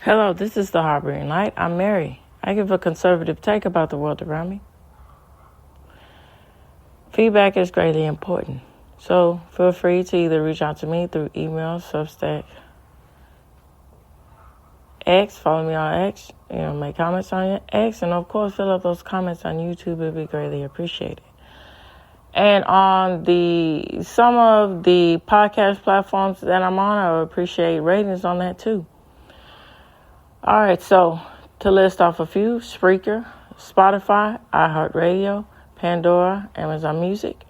Hello, this is the Harboring Light. I'm Mary. I give a conservative take about the world around me. Feedback is greatly important, so feel free to either reach out to me through email, Substack, X, follow me on X, make comments on X, and of course fill out those comments on YouTube. It'd be greatly appreciated. And on some of the podcast platforms that I'm on, I would appreciate ratings on that too. All right, so to list off a few: Spreaker, Spotify, iHeartRadio, Pandora, Amazon Music,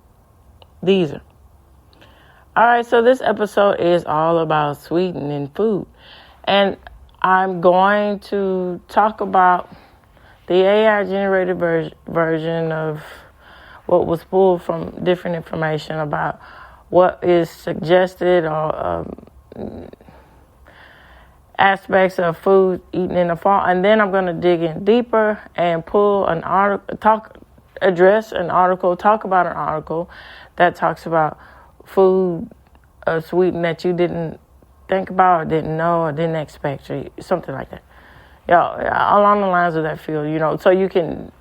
Deezer. All right, so this episode is all about sweetening food. And I'm going to talk about the AI-generated version of what was pulled from different information about what is suggested or aspects of food eaten in the fall. And then I'm going to dig in deeper and pull an article, talk about an article that talks about food sweetened that you didn't think about or didn't know or didn't expect, or something like that. Along the lines of that field, so you can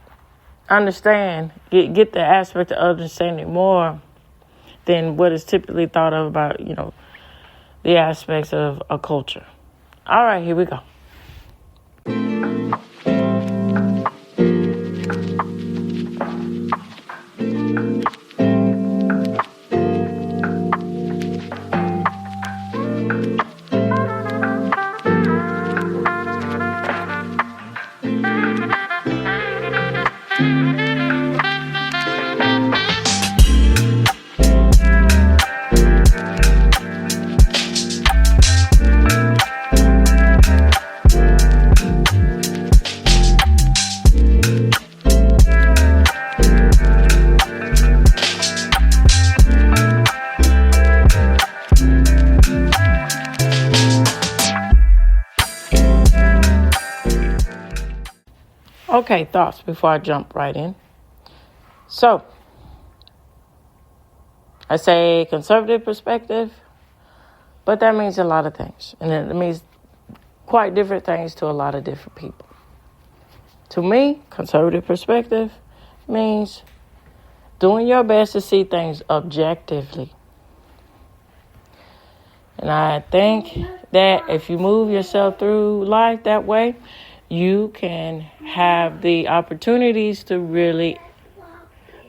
understand, get the aspect of understanding more than what is typically thought of about, the aspects of a culture. All right, here we go. Okay, thoughts before I jump right in. So, I say conservative perspective, but that means a lot of things. And it means quite different things to a lot of different people. To me, conservative perspective means doing your best to see things objectively. And I think that if you move yourself through life that way, you can have the opportunities to really,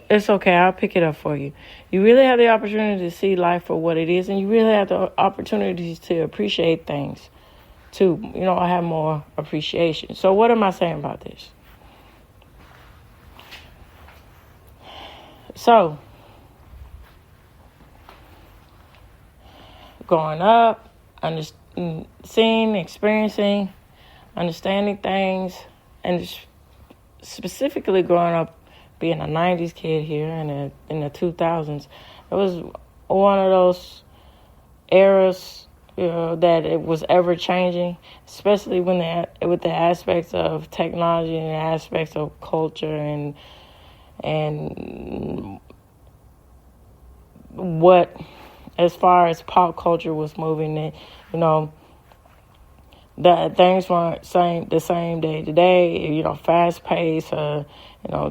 it's okay, I'll pick it up for you. You really have the opportunity to see life for what it is, and you really have the opportunities to appreciate things too. I have more appreciation. So what am I saying about this? So, growing up, seeing, experiencing, understanding things, and specifically growing up being a 90s kid here in the 2000s, it was one of those eras that it was ever changing, especially with the aspects of technology and the aspects of culture and what, as far as pop culture was moving, that things weren't the same day to day, fast paced,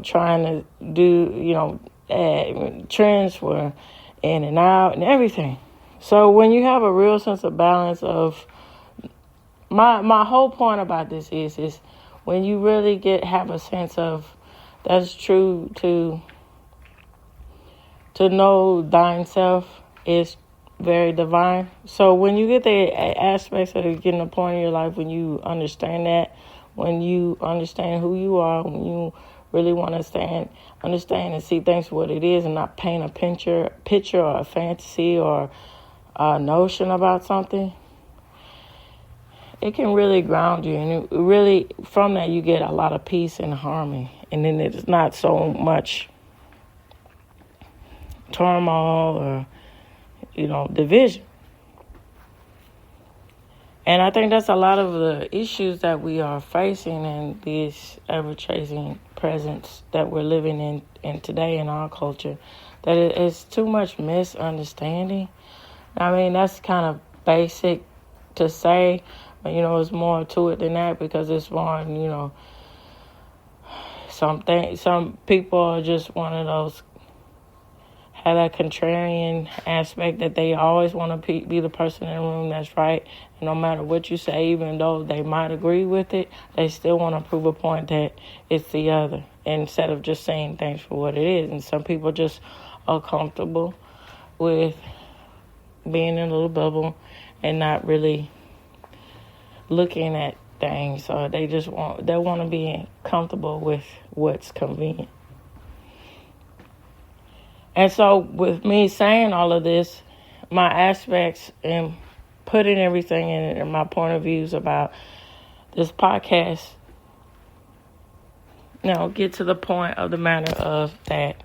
trying to do, trends were in and out and everything. So when you have a real sense of balance of, my whole point about this is when you really have a sense of, that's true to know thine self is very divine. So when you get the aspects of getting a point in your life, when you understand that, when you understand who you are, when you really want to understand and see things for what it is and not paint a picture or a fantasy or a notion about something, it can really ground you. And really, from that, you get a lot of peace and harmony. And then it's not so much turmoil or division. And I think that's a lot of the issues that we are facing in this ever-changing presence that we're living in today in our culture, that it is too much misunderstanding. I mean, that's kind of basic to say, But, it's more to it than that, because it's more, some people are just one of those, have that contrarian aspect that they always want to be the person in the room that's right. And no matter what you say, even though they might agree with it, they still want to prove a point that it's the other, instead of just saying things for what it is. And some people just are comfortable with being in a little bubble and not really looking at things, or they want to be comfortable with what's convenient. And so with me saying all of this, my aspects and putting everything in it and my point of views about this podcast, get to the point of the matter of that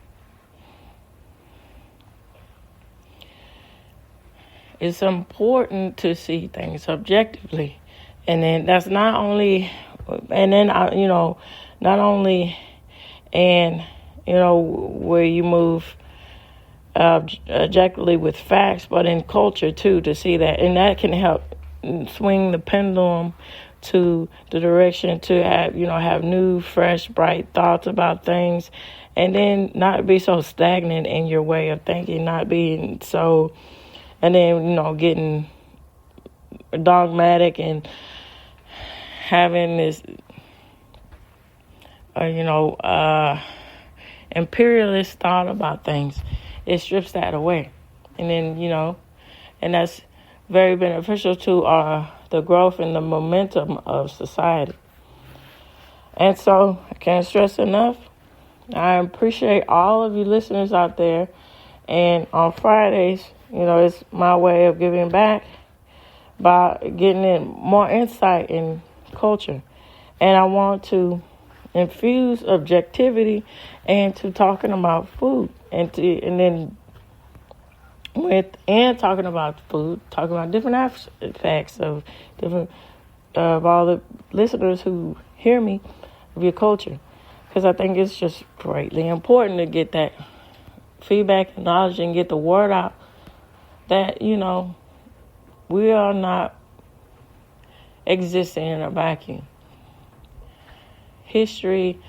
it's important to see things objectively. And then that's not only where you move objectively with facts, but in culture too, to see that. And that can help swing the pendulum to the direction to have new, fresh, bright thoughts about things, and then not be so stagnant in your way of thinking, not being so, and then, getting dogmatic and having this, imperialist thought about things. It strips that away. And then, and that's very beneficial to the growth and the momentum of society. And so I can't stress enough, I appreciate all of you listeners out there. And on Fridays, it's my way of giving back by getting in more insight in culture. And I want to infuse objectivity into talking about food, and talking about food, talking about different aspects of all the listeners who hear me, of your culture, because I think it's just greatly important to get that feedback and knowledge and get the word out that we are not existing in a vacuum. History,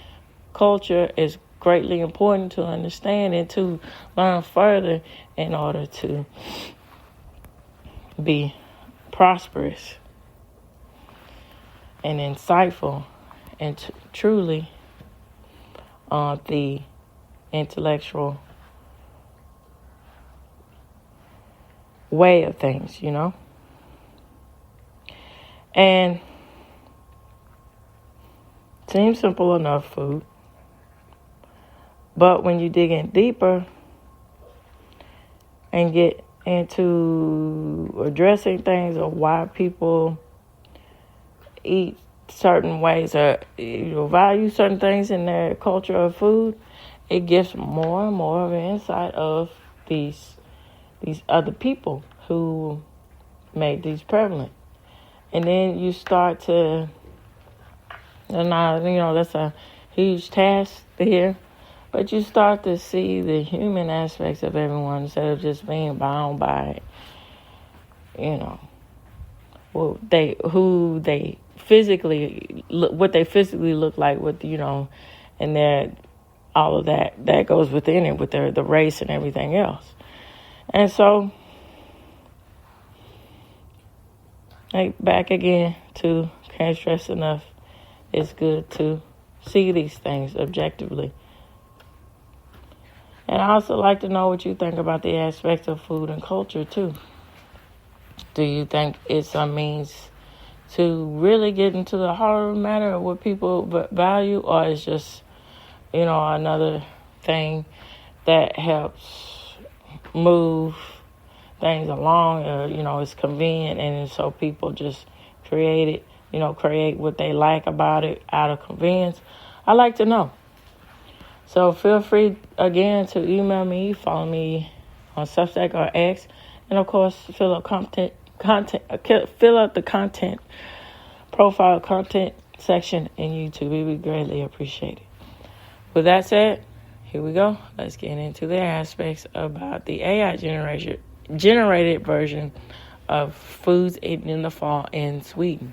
culture is greatly important to understand and to learn further in order to be prosperous and insightful and truly on the intellectual way of things, And seems simple enough, food. But when you dig in deeper and get into addressing things of why people eat certain ways or value certain things in their culture of food, it gives more and more of an insight of these other people who made these prevalent. And then you start to, and that's a huge task here, but you start to see the human aspects of everyone instead of just being bound by, what they physically look like with, and their, all of that goes within it with the race and everything else. And so, back again to can't stress enough, it's good to see these things objectively. And I also like to know what you think about the aspect of food and culture too. Do you think it's a means to really get into the heart of the matter of what people value, or it's just, another thing that helps move things along, or, it's convenient, and so people just create what they like about it out of convenience? I like to know. So feel free, again, to email me, follow me on Substack or X, and of course, fill out the content profile content section in YouTube. It would be greatly appreciated. With that said, here we go. Let's get into the aspects about the AI generated version of foods eaten in the fall in Sweden.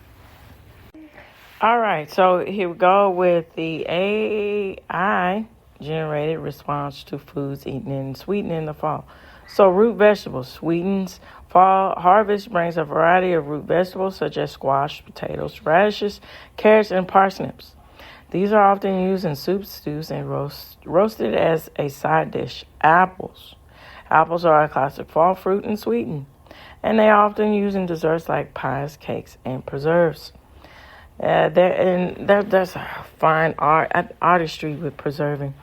All right, so here we go with the AI generated response to foods eaten in Sweden in the fall. So root vegetables. Sweden's fall harvest brings a variety of root vegetables such as squash, potatoes, radishes, carrots, and parsnips. These are often used in soups, stews, and roasted as a side dish. Apples. Apples are a classic fall fruit in Sweden, and they are often used in desserts like pies, cakes, and preserves. There's a fine artistry with preserving.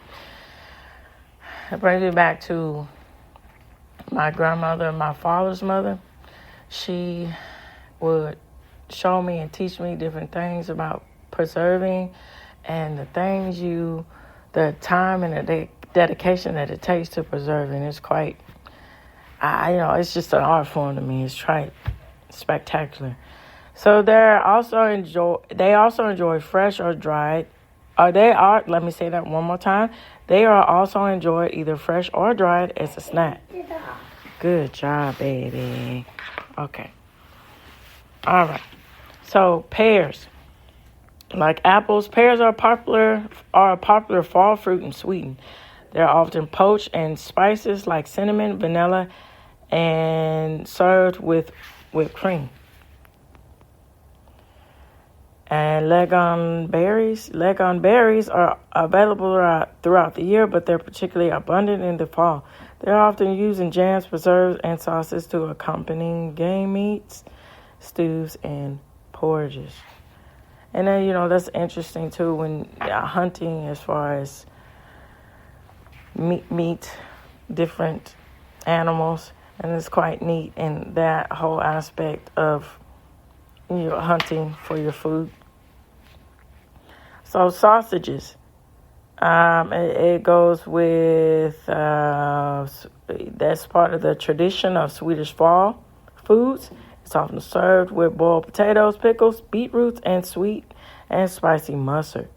It brings me back to my grandmother and my father's mother. She would show me and teach me different things about preserving and the time and the dedication that it takes to preserving. It's quite, it's just an art form to me. It's spectacular. So they also enjoy fresh or dried. Let me say that one more time. They are also enjoyed either fresh or dried as a snack. Good job, baby. Okay. All right. So pears. Like apples, pears are a popular fall fruit in Sweden. They're often poached and spices like cinnamon, vanilla, and served with whipped cream. And legon berries are available throughout the year, but they're particularly abundant in the fall. They're often used in jams, preserves, and sauces to accompany game meats, stews, and porridges. And then, that's interesting, too, when hunting as far as meat different animals. And it's quite neat in that whole aspect of hunting for your food. So sausages, it goes with, that's part of the tradition of Swedish fall foods. It's often served with boiled potatoes, pickles, beetroots, and sweet and spicy mustard.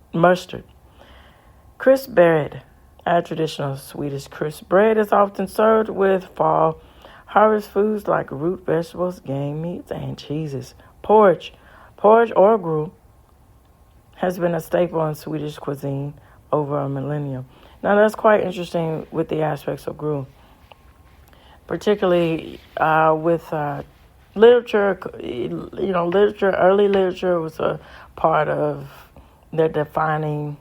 Crisp bread, a traditional Swedish crisp bread, is often served with fall harvest foods like root vegetables, game meats, and cheeses. Porridge or gruel has been a staple in Swedish cuisine over a millennium. Now, that's quite interesting with the aspects of gruel, particularly with literature. Early literature was a part of the defining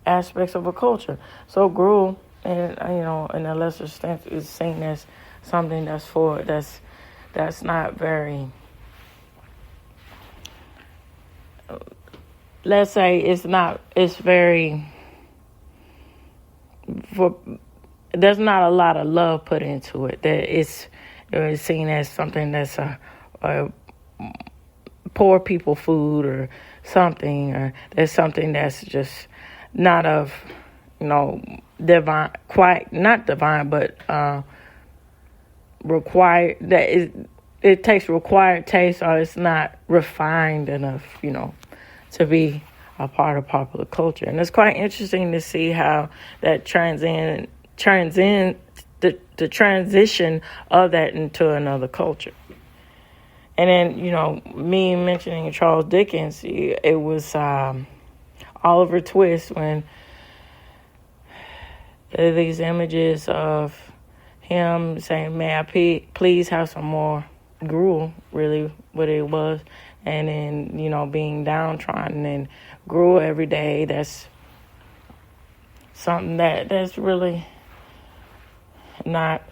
aspects of a culture. So gruel, and in a lesser extent, is seen as something that's not very. Let's say there's not a lot of love put into it. That it's seen as something that's a poor people food or something, or there's something that's just not of, divine, quite not divine, but required, that it takes required taste, or it's not refined enough, to be a part of popular culture. And it's quite interesting to see how that transcend the transition of that into another culture. And then, me mentioning Charles Dickens, it was Oliver Twist, when these images of him saying, "May I please have some more gruel," really what it was. And then, being downtrodden and gruel every day, that's something that's really not,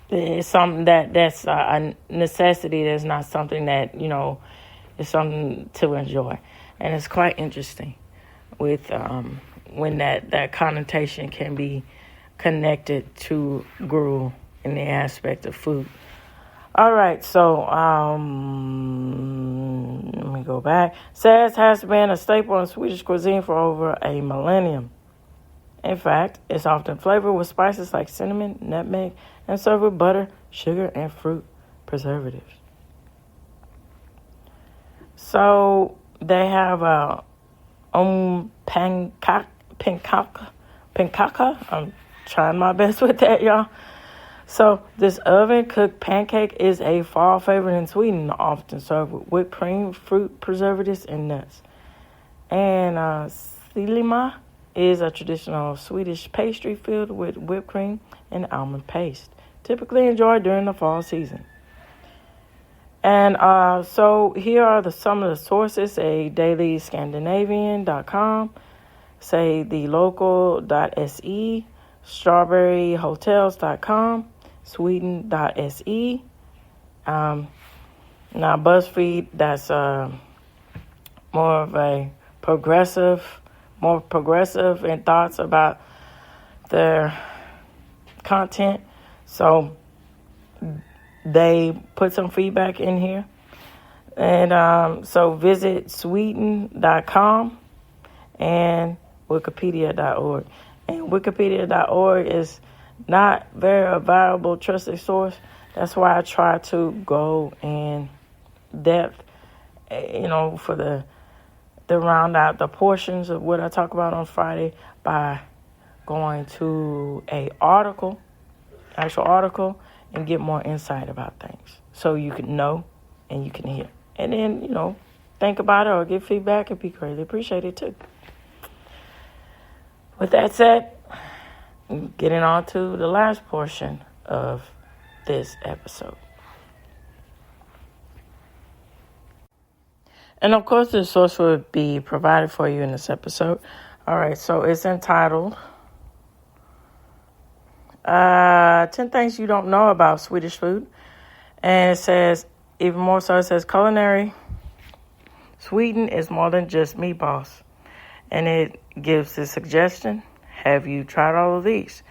it's something that's a necessity. That's not something that, is something to enjoy. And it's quite interesting with when that connotation can be connected to gruel in the aspect of food. All right, so let me go back. Sass has been a staple in Swedish cuisine for over a millennium. In fact, it's often flavored with spices like cinnamon, nutmeg, and served with butter, sugar, and fruit preservatives. So they have pankaka. I'm trying my best with that, y'all. So this oven-cooked pancake is a fall favorite in Sweden, often served with whipped cream, fruit preservatives, and nuts. And silima is a traditional Swedish pastry filled with whipped cream and almond paste, typically enjoyed during the fall season. And so here are some of the sources: a dailyscandinavian.com, say thelocal.se, strawberryhotels.com, sweden.se. Now BuzzFeed, that's more progressive in thoughts about their content. So they put some feedback in here. And so visit sweden.com and wikipedia.org. And wikipedia.org is not very viable, trusted source. That's why I try to go in depth, for the round out the portions of what I talk about on Friday by going to actual article, and get more insight about things so you can know and you can hear. And then, think about it or give feedback. It'd be greatly appreciated too. With that said, getting on to the last portion of this episode. And of course, the source will be provided for you in this episode. All right, so it's entitled 10 Things You Don't Know About Swedish Food. And it says, even more so, it says, culinary Sweden is more than just meatballs. And it gives the suggestion, have you tried all of these?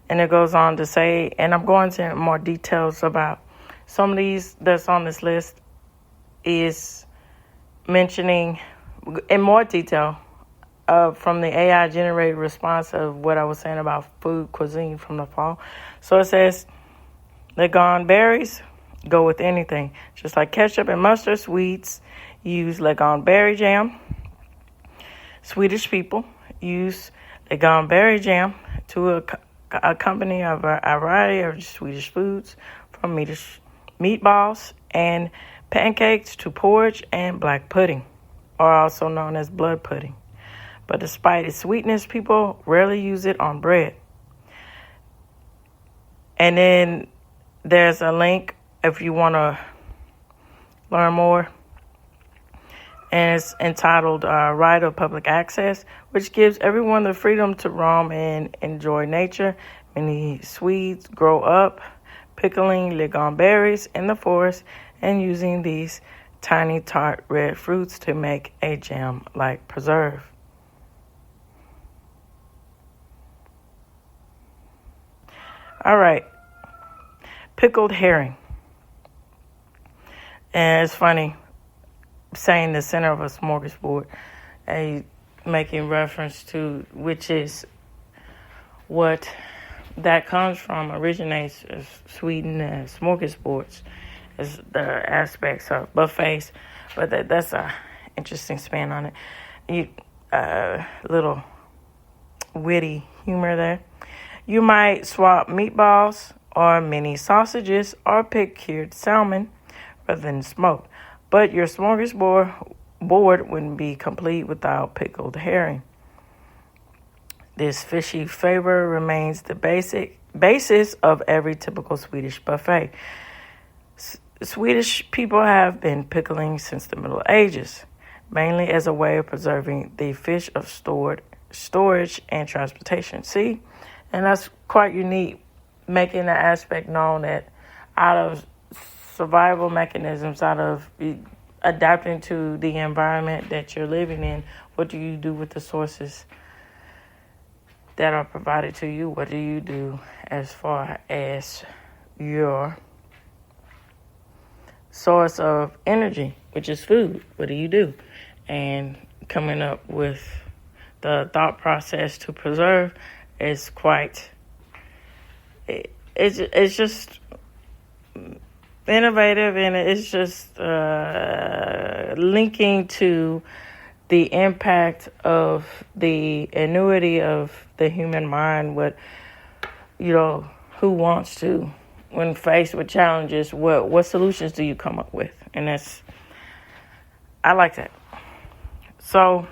And it goes on to say, and I'm going into more details about some of these that's on this list, is mentioning in more detail from the AI-generated response of what I was saying about food cuisine from the fall. So it says, Legon berries go with anything. Just like ketchup and mustard, Swedes use Legon berry jam. Swedish people use Legon berry jam to accompany a variety of Swedish foods, from meatballs and pancakes to porridge and black pudding, or also known as blood pudding. But despite its sweetness, people rarely use it on bread. And then there's a link if you want to learn more. And it's entitled Right of Public Access, which gives everyone the freedom to roam and enjoy nature. Many Swedes grow up pickling Legon berries in the forest and using these tiny tart red fruits to make a jam-like preserve. All right, pickled herring. And it's funny saying the center of a smorgasbord, making reference to which is what that comes from, originates as Sweden as smorgasbords, as the aspects of buffets. But that's a interesting spin on it. Little witty humor there. You might swap meatballs or mini sausages or pick cured salmon rather than smoked. But your smorgasbord wouldn't be complete without pickled herring. This fishy flavor remains the basis of every typical Swedish buffet. Swedish people have been pickling since the Middle Ages, mainly as a way of preserving the fish of storage and transportation. See? And that's quite unique, making the aspect known that out of survival mechanisms, out of adapting to the environment that you're living in, what do you do with the sources that are provided to you? What do you do as far as your source of energy, which is food? What do you do? And coming up with the thought process to preserve is quite, it's just innovative, and it's just linking to the impact of the ingenuity of the human mind, what, who wants to, when faced with challenges, what solutions do you come up with? And I like that. So,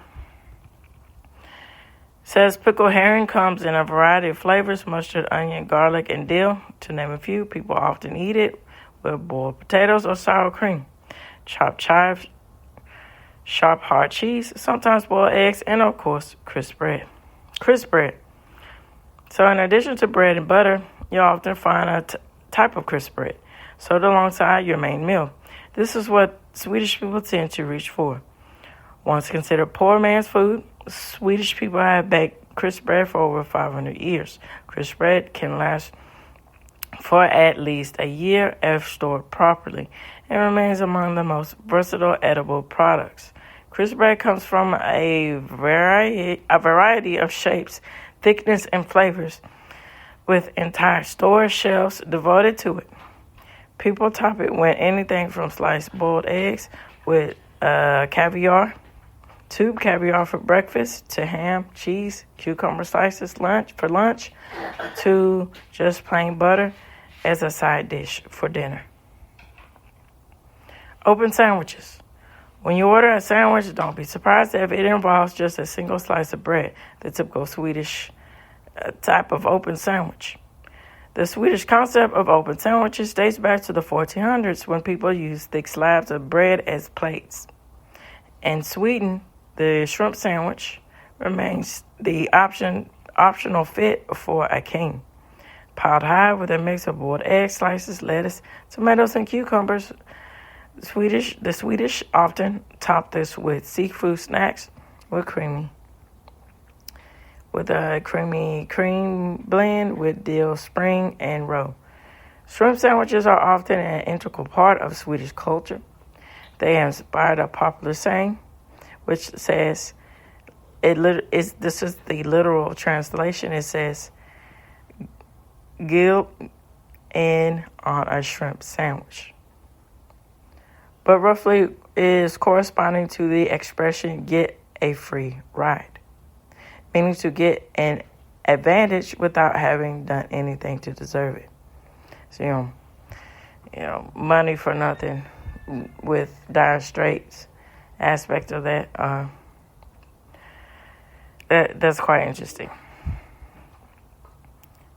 says pickled herring comes in a variety of flavors: mustard, onion, garlic, and dill, to name a few. People often eat it with boiled potatoes or sour cream, chopped chives, sharp hard cheese, sometimes boiled eggs, and of course, crisp bread. Crisp bread. So in addition to bread and butter, you'll often find a type of crisp bread served alongside your main meal. This is what Swedish people tend to reach for. Once considered poor man's food, Swedish people have baked crisp bread for over 500 years. Crisp bread can last for at least a year if stored properly and remains among the most versatile edible products. Crisp bread comes from a variety of shapes, thickness, and flavors, with entire store shelves devoted to it. People top it with anything from sliced boiled eggs with caviar, tube caviar for breakfast, to ham, cheese, cucumber slices for lunch, to just plain butter as a side dish for dinner. Open sandwiches. When you order a sandwich, don't be surprised if it involves just a single slice of bread, the typical Swedish type of open sandwich. The Swedish concept of open sandwiches dates back to the 1400s, when people used thick slabs of bread as plates. In Sweden, the shrimp sandwich remains the optional fit for a king. Piled high with a mix of boiled egg slices, lettuce, tomatoes, and cucumbers, the Swedish often top this with seafood snacks with a creamy cream blend with dill, spring, and roe. Shrimp sandwiches are often an integral part of Swedish culture. They inspired a popular saying, which says, this is the literal translation. It says, "Gill in on a shrimp sandwich," but roughly is corresponding to the expression "get a free ride," meaning to get an advantage without having done anything to deserve it. So, money for nothing with dire straits aspect of that. That's quite interesting.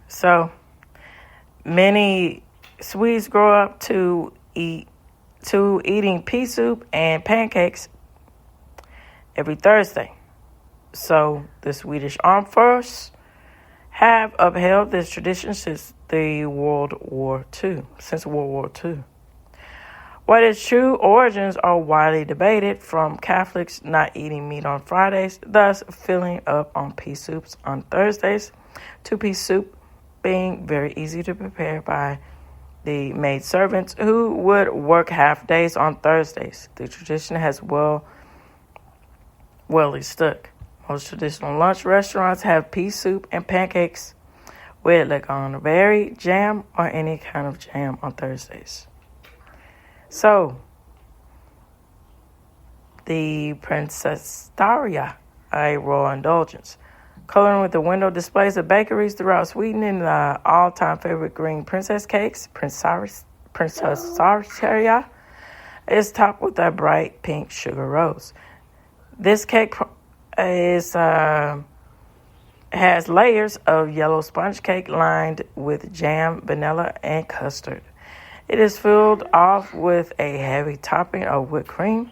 So, many Swedes grow up to eating pea soup and pancakes every Thursday. So the Swedish Armed Forces have upheld this tradition since World War II. What its true origins are widely debated, from Catholics not eating meat on Fridays, thus filling up on pea soups on Thursdays, to pea soup being very easy to prepare by the maid servants who would work half days on Thursdays. The tradition has well stuck. Most traditional lunch restaurants have pea soup and pancakes with lingonberry jam or any kind of jam on Thursdays. So, the Prinsesstårta, a royal indulgence. Coloring with the window displays of bakeries throughout Sweden, and the all-time favorite green princess cakes, Prinsesstårta, is topped with a bright pink sugar rose. This cake has layers of yellow sponge cake lined with jam, vanilla, and custard. It is filled off with a heavy topping of whipped cream.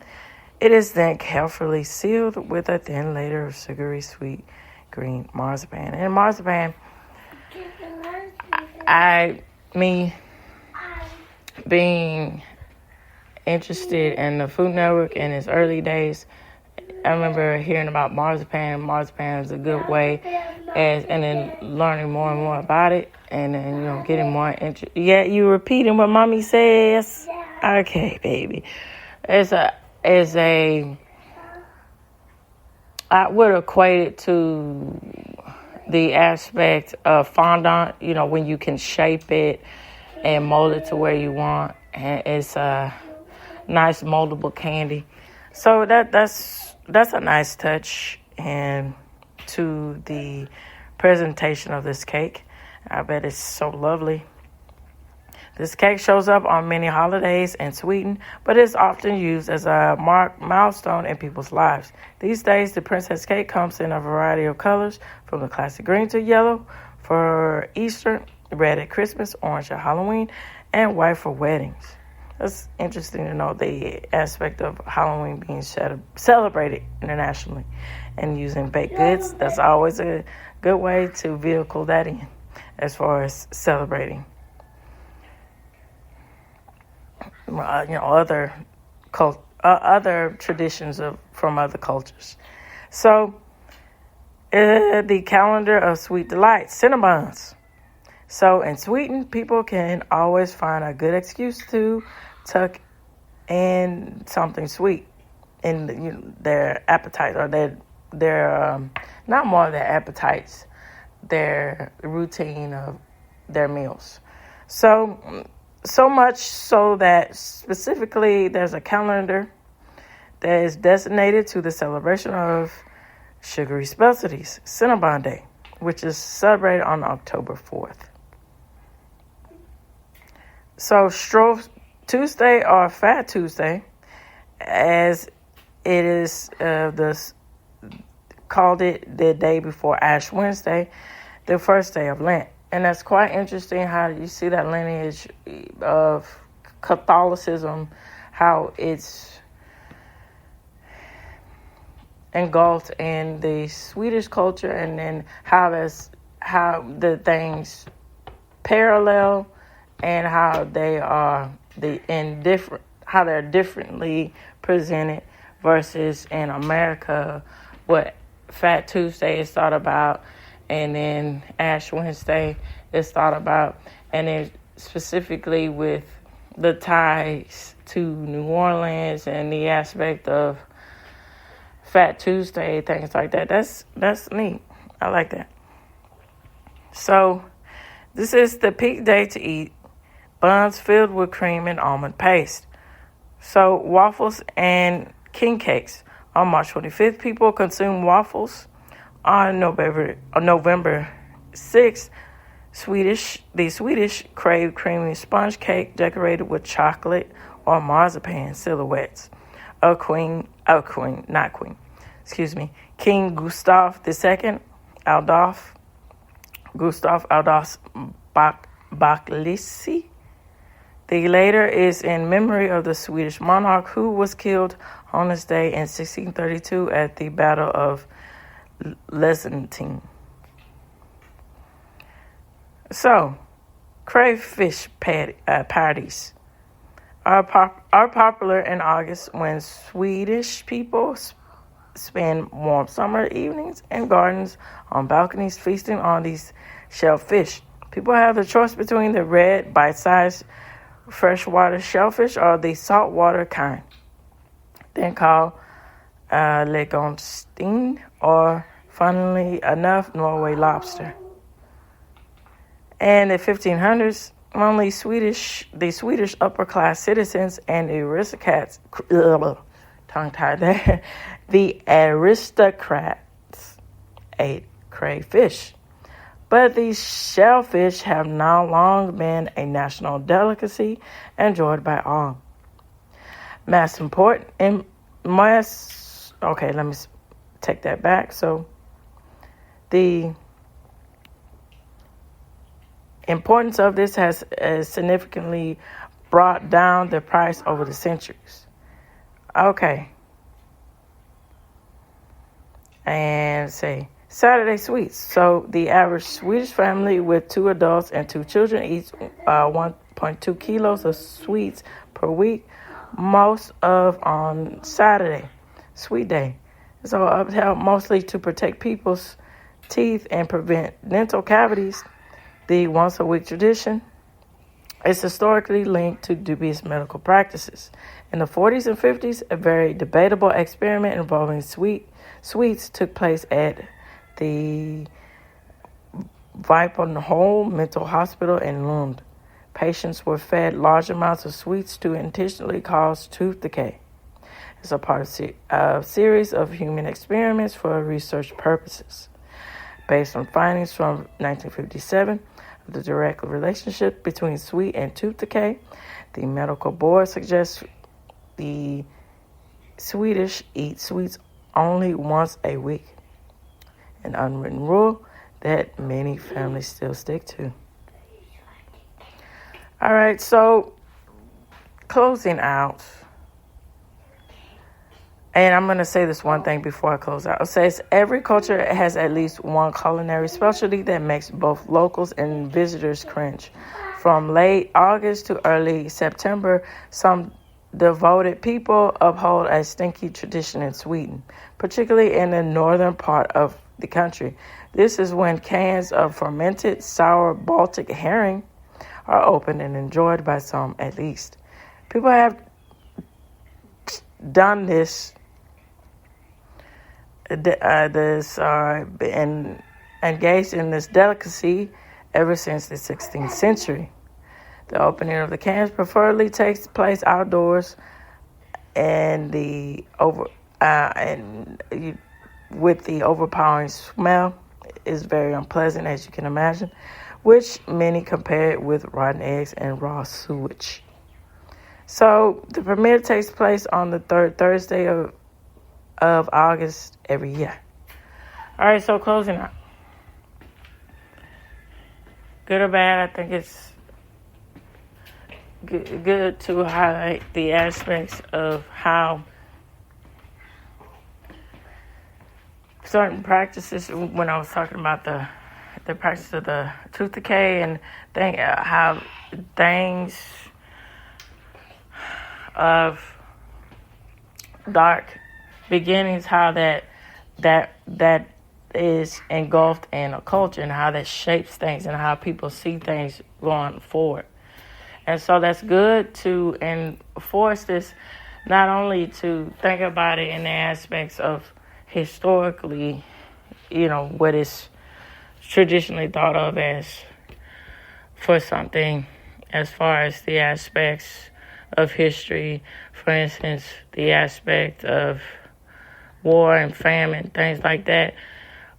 It is then carefully sealed with a thin layer of sugary sweet green marzipan. And marzipan, me being interested in the Food Network in its early days, I remember hearing about marzipan. Marzipan is a good way, and then learning more and more about it, and then getting more interested. Yeah, you repeating what mommy says? Okay, baby. I would equate it to the aspect of fondant. When you can shape it and mold it to where you want, and it's a nice moldable candy. So that's a nice touch and to the presentation of this cake. I bet it's so lovely. This cake shows up on many holidays in Sweden, but is often used as a milestone in people's lives. These days, the princess cake comes in a variety of colors, from the classic green to yellow for Easter, red at Christmas, orange at Halloween, and white for weddings. That's interesting to know the aspect of Halloween being celebrated internationally and using baked goods. That's always a good way to vehicle that in as far as celebrating. Other traditions from other cultures. So, the calendar of sweet delights, Cinnabuns. So, in Sweden, people can always find a good excuse to tuck in something sweet in their appetite, or their not more of their appetites, their routine of their meals. So much so that specifically there's a calendar that is designated to the celebration of sugary specialties, Cinnabon Day, which is celebrated on October 4th. So Shrove Tuesday, or Fat Tuesday, as it is called it the day before Ash Wednesday, the first day of Lent. And that's quite interesting how you see that lineage of Catholicism, how it's engulfed in the Swedish culture, and then how the things parallel, and how they are how they're differently presented versus in America, what Fat Tuesday is thought about, and then Ash Wednesday is thought about, and then specifically with the ties to New Orleans and the aspect of Fat Tuesday, things like that. That's neat. I like that. So this is the peak day to eat buns filled with cream and almond paste. So waffles and king cakes. On March 25th, people consume waffles. On November 6th, the Swedish crave creamy sponge cake decorated with chocolate or marzipan silhouettes of King Gustav II Adolf Baklisi. The later is in memory of the Swedish monarch who was killed on this day in 1632 at the Battle of Lexington. So, crayfish parties are popular in August when Swedish people spend warm summer evenings in gardens on balconies feasting on these shellfish. People have the choice between the red, bite-sized freshwater shellfish or the saltwater kind, then called legonstein, or funnily enough, Norway lobster. In the 1500s, only the Swedish upper-class citizens and aristocrats, tongue-tied there, the aristocrats ate crayfish. But these shellfish have now long been a national delicacy enjoyed by all. Okay, let me take that back. So the importance of this has significantly brought down the price over the centuries. Okay. And say Saturday sweets. So the average Swedish family with 2 adults and 2 children eats 1.2 kilos of sweets per week, most of on Saturday, sweet day. So upheld mostly to protect people's teeth and prevent dental cavities. The once-a-week tradition is historically linked to dubious medical practices. In the 40s and 50s, a very debatable experiment involving sweets took place at the Vipeholm Mental Hospital in Lund. Patients were fed large amounts of sweets to intentionally cause tooth decay. It's a part of a series of human experiments for research purposes. Based on findings from 1957, the direct relationship between sweet and tooth decay. The medical board suggests the Swedish eat sweets only once a week, an unwritten rule that many families still stick to. All right, so closing out. And I'm going to say this one thing before I close out. It says every culture has at least one culinary specialty that makes both locals and visitors cringe. From late August to early September, some devoted people uphold a stinky tradition in Sweden, particularly in the northern part of the country. This is when cans of fermented sour Baltic herring are opened and enjoyed by some at least. People have done this and engaged in this delicacy ever since the 16th century. The opening of the cans preferably takes place outdoors, and with the overpowering smell is very unpleasant, as you can imagine, which many compare it with rotten eggs and raw sewage. So the premiere takes place on the third Thursday of August every year. All right, so closing out. Good or bad, I think it's good to highlight the aspects of how certain practices, when I was talking about the practice of the tooth decay and how things of dark beginnings, how that is engulfed in a culture and how that shapes things and how people see things going forward. And so that's good to enforce this, not only to think about it in the aspects of historically, what is traditionally thought of as for something as far as the aspects of history, for instance, the aspect of war and famine, things like that.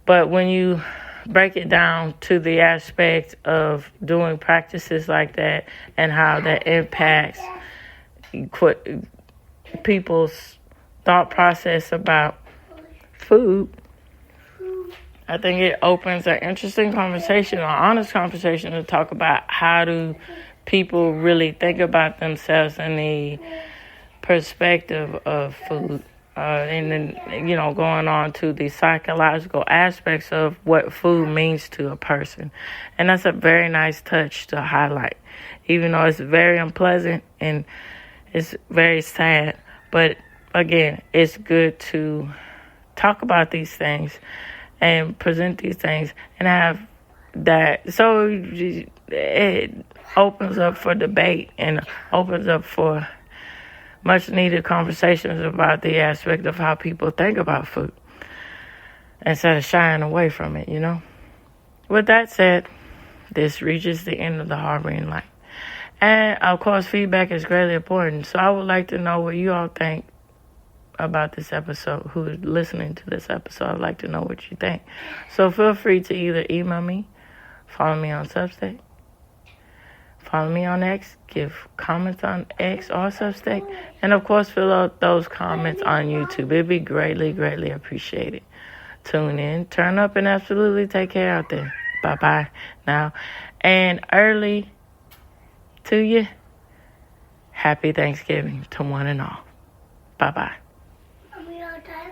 But when you break it down to the aspect of doing practices like that and how that impacts people's thought process about food, I think it opens an interesting conversation, an honest conversation to talk about how do people really think about themselves in the perspective of food. And then, going on to the psychological aspects of what food means to a person. And that's a very nice touch to highlight, even though it's very unpleasant and it's very sad. But again, it's good to talk about these things and present these things and have that. So it opens up for debate and opens up for much needed conversations about the aspect of how people think about food instead of shying away from it, With that said, this reaches the end of the Harboring Light. And of course, feedback is greatly important. So I would like to know what you all think about this episode, who is listening to this episode. I'd like to know what you think. So feel free to either email me, follow me on Substack, follow me on X, give comments on X or Substack, and of course fill out those comments on YouTube. It'd be greatly, greatly appreciated. Tune in, turn up, and absolutely take care out there. Bye-bye now. And early to you, happy Thanksgiving to one and all. Bye-bye. Are we all done?